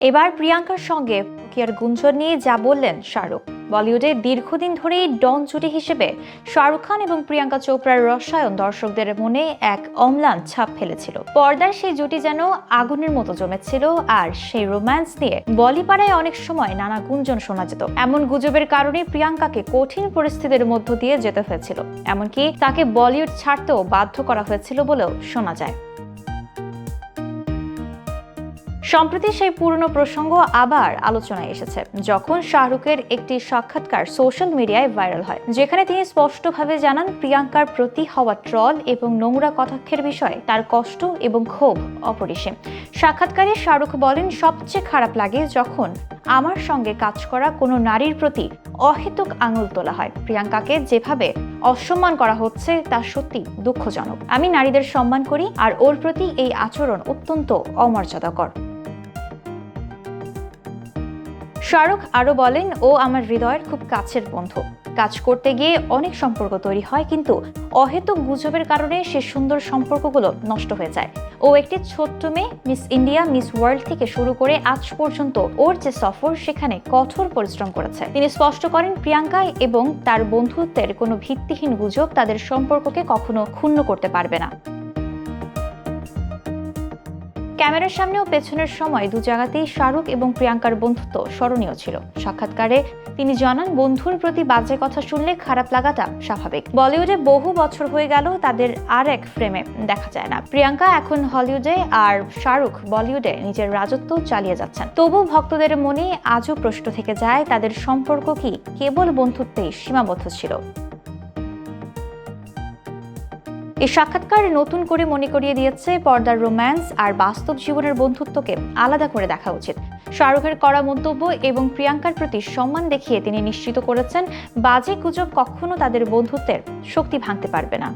এবার প্রিয়াঙ্কার সঙ্গে কিয়ার গুঞ্জন নিয়ে যা বললেন শাহরুখ। বলিউডে দীর্ঘদিন ধরেই ডন জুটি হিসেবে শাহরুখ খান এবং প্রিয়াঙ্কা চোপড়ার রসায়ন দর্শকদের মনে এক অম্লান ছাপ ফেলেছিল। পর্দার সেই জুটি যেন আগুনের মতো জমেছিল, আর সেই রোম্যান্স নিয়ে বলিপাড়ায় অনেক সময় নানা গুঞ্জন শোনা যেত। এমন গুজবের কারণে প্রিয়াঙ্কাকে কঠিন পরিস্থিতির মধ্য দিয়ে যেতে হয়েছিল, এমনকি তাকে বলিউড ছাড়তেও বাধ্য করা হয়েছিল বলেও শোনা যায়। সম্প্রতি সেই পুরনো প্রসঙ্গ আবার আলোচনায় এসেছে যখন শাহরুখের একটি সাক্ষাৎকার সোশ্যাল মিডিয়ায় ভাইরাল হয়, যেখানে তিনি স্পষ্টভাবে জানান প্রিয়াঙ্কার প্রতি হওয়া ট্রল এবং নোংরা কটাক্ষের বিষয়ে তার কষ্ট এবং ক্ষোভ অপরিসীম। সাক্ষাৎকারে শাহরুখ বলেন, সবচেয়ে খারাপ লাগে যখন আমার সঙ্গে কাজ করা কোনো নারীর প্রতি অহেতুক আঙুল তোলা হয়। প্রিয়াঙ্কাকে যেভাবে অসম্মান করা হচ্ছে তা সত্যি দুঃখজনক। আমি নারীদের সম্মান করি, আর ওর প্রতি এই আচরণ অত্যন্ত অমর্যাদাকর। শাহরুখ আরো বলেন, ও আমার হৃদয়ের খুব কাছের বন্ধু। কাজ করতে গিয়ে অনেক সম্পর্ক তৈরি হয়, কিন্তু অহেতুক গুজবের কারণে সে সুন্দর সম্পর্কগুলো নষ্ট হয়ে যায়। ও একটি ছোট্ট মেয়ে, মিস ইন্ডিয়া, মিস ওয়ার্ল্ড থেকে শুরু করে আজ পর্যন্ত ওর যে সফর, সেখানে কঠোর পরিশ্রম করেছে। তিনি স্পষ্ট করেন, প্রিয়াঙ্কা এবং তার বন্ধুত্বের কোনো ভিত্তিহীন গুজব তাদের সম্পর্ককে কখনো ক্ষুণ্ণ করতে পারবে না। ক্যামেরার সামনে ও পেছনের সময় দু জায়গাতেই শাহরুখ এবং প্রিয়াঙ্কার বন্ধুত্ব স্মরণীয় ছিল। সাক্ষাৎকারে তিনি জানান, বন্ধুর প্রতি বাজে কথা শুনলে খারাপ লাগাটা স্বাভাবিক। বলিউডে বহু বছর হয়ে গেল তাদের আর এক ফ্রেমে দেখা যায় না। প্রিয়াঙ্কা এখন হলিউডে, আর শাহরুখ বলিউডে নিজের রাজত্ব চালিয়ে যাচ্ছেন। তবু ভক্তদের মনে আজও প্রশ্ন থেকে যায়, তাদের সম্পর্ক কি কেবল বন্ধুত্বেই সীমাবদ্ধ ছিল? এই সাক্ষাৎকার নতুন করে মনে করিয়ে দিয়েছে পর্দার রোম্যান্স আর বাস্তব জীবনের বন্ধুত্বকে আলাদা করে দেখা উচিত। শাহরুখের করা মন্তব্য এবং প্রিয়াঙ্কার প্রতি সম্মান দেখিয়ে তিনি নিশ্চিত করেছেন, বাজে গুজব কখনো তাদের বন্ধুত্বের শক্তি ভাঙতে পারবে না।